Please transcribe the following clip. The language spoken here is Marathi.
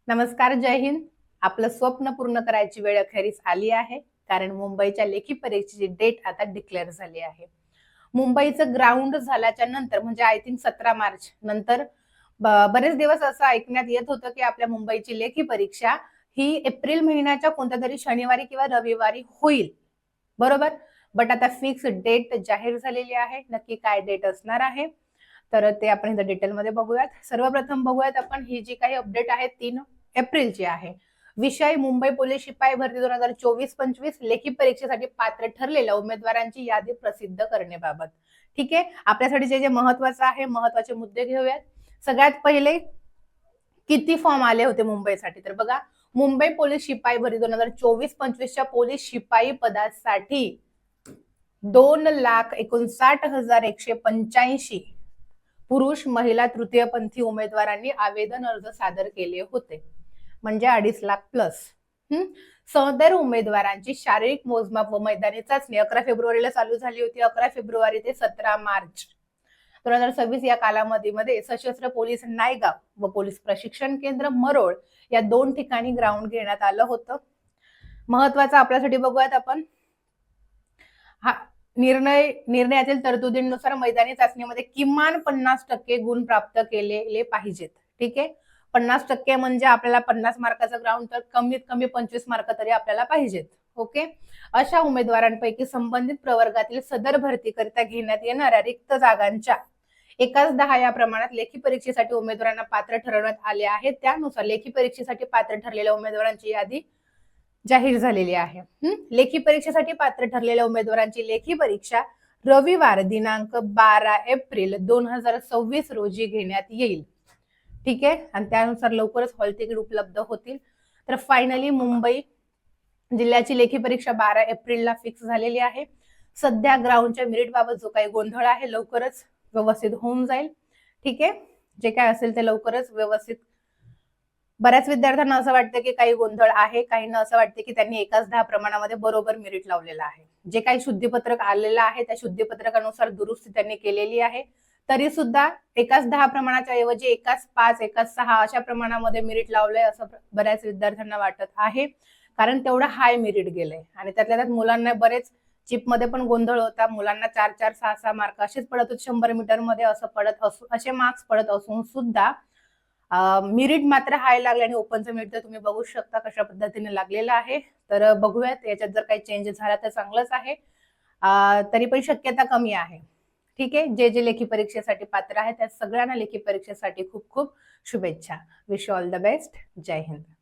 नमस्कार, जय हिंद. आपलं स्वप्न पूर्ण करायची वेळ अखेरीस आली आहे, कारण मुंबईच्या लेखी परीक्षेची डेट आता डिक्लेअर झाली आहे. मुंबईचं ग्राउंड झाल्याच्या नंतर म्हणजे आय थिंक 17 मार्च नंतर बरेच दिवस असं ऐकण्यात येत होतं की आपल्या मुंबईची लेखी परीक्षा ही एप्रिल महिन्याच्या कोणत्या तरी शनिवारी किंवा रविवारी होईल, बरोबर. बट आता फिक्स डेट जाहीर झालेली आहे. नक्की काय डेट असणार आहे तर ते आपण इथं डिटेलमध्ये बघूयात. सर्वप्रथम बघूयात आपण ही जी काही अपडेट आहे 3 एप्रिलची आहे. विषय मुंबई पोलीस शिपाई भरती 2024-25 लेखी परीक्षेसाठी पात्र ठरलेल्या उमेदवारांची यादी प्रसिद्ध करण्याबाबत. ठीक आहे, आपल्यासाठी जे जे महत्वाचं आहे, महत्वाचे मुद्दे घेऊयात. सगळ्यात पहिले किती फॉर्म आले होते मुंबईसाठी, तर बघा, मुंबई पोलीस शिपाई भरती 2024-25च्या पोलीस शिपाई पदासाठी 2,59,185 पुरुष महिला तृतीयपंथी उमेदवारांनी आवेदन अर्ज सादर केले होते, म्हणजे 2.5 लाख प्लस. सदर उमेदवारांची शारीरिक मोजमाप व मैदानी चाचणी 11 फेब्रुवारीला चालू झाली होती. 11 फेब्रुवारी ते 17 मार्च 2026 या कालावधीमध्ये सशस्त्र पोलीस नायगाव व पोलीस प्रशिक्षण केंद्र मरोळ या 2 ठिकाणी ग्राउंड घेण्यात आलं होतं. महत्वाचं आपल्यासाठी बघूयात आपण. हा निर्णयातील तरतुदींनुसार मैदानी चाचणीमध्ये किमान 50% गुण प्राप्त केलेले पाहिजेत. ठीक आहे, 50% म्हणजे आपल्याला 50 मार्काचं ग्राउंड, तर कमीत कमी 25 मार्क तरी आपल्याला पाहिजेत. ओके, अशा उमेदवारांपैकी संबंधित प्रवर्गातील सदर भरतीकरिता घेण्यात येणाऱ्या रिक्त जागांच्या 1/10 या प्रमाणात लेखी परीक्षेसाठी उमेदवारांना पात्र ठरवण्यात आले आहे. त्यानुसार लेखी परीक्षेसाठी पात्र ठरलेल्या उमेदवारांची यादी जाहीर झालेली आहे. लेखी परीक्षेसाठी पात्र ठरलेल्या उमेदवारांची लेखी परीक्षा रविवार दिनांक 12 एप्रिल 2026 रोजी घेण्यात येईल. ठीक आहे, आणि त्यानुसार लवकरच हॉल तिकीट उपलब्ध होतील. तर फायनली मुंबई जिल्ह्याची लेखी परीक्षा 12 एप्रिलला फिक्स झालेली आहे. सध्या ग्राउंडच्या मेरिट बाबत जो काही गोंधळ आहे लवकरच व्यवस्थित होऊन जाईल. ठीक आहे, जे काय असेल ते लवकरच व्यवस्थित. बऱ्याच विद्यार्थ्यांना असं वाटतं की काही गोंधळ आहे, काहींना असं वाटतं की त्यांनी 1/10 प्रमाणामध्ये बरोबर मेरिट लावलेलं आहे. जे काही शुद्धीपत्रक आलेलं आहे त्या शुद्धीपत्रकानुसार दुरुस्ती त्यांनी केलेली आहे. तरी सुद्धा 1/10 प्रमाणाच्या ऐवजी 1/5, 1/6 अशा प्रमाणामध्ये मेरिट लावलंय असं बऱ्याच विद्यार्थ्यांना वाटत आहे, कारण तेवढं हाय मेरिट गेलंय. आणि त्यातल्या त्यात मुलांना बरेच चिपमध्ये पण गोंधळ होता. मुलांना 4-4, 6-6 मार्क असेच पडत होते. 100 मीटरमध्ये असं पडत असू असे मार्क्स पडत असून सुद्धा मेरिट मात्र हाय लागले. आणि ओपनचं मेरिट तर तुम्ही बघू शकता कशा पद्धतीने लागलेलं आहे. तर बघूयात याच्यात जर काही चेंज झाला तर चांगलंच आहे, तरी पण शक्यता कमी आहे. ठीक आहे, जे जे लेखी परीक्षेसाठी पात्र आहे त्या सगळ्यांना लेखी परीक्षेसाठी खूप खूप शुभेच्छा. Wish you all the best. जय हिंद.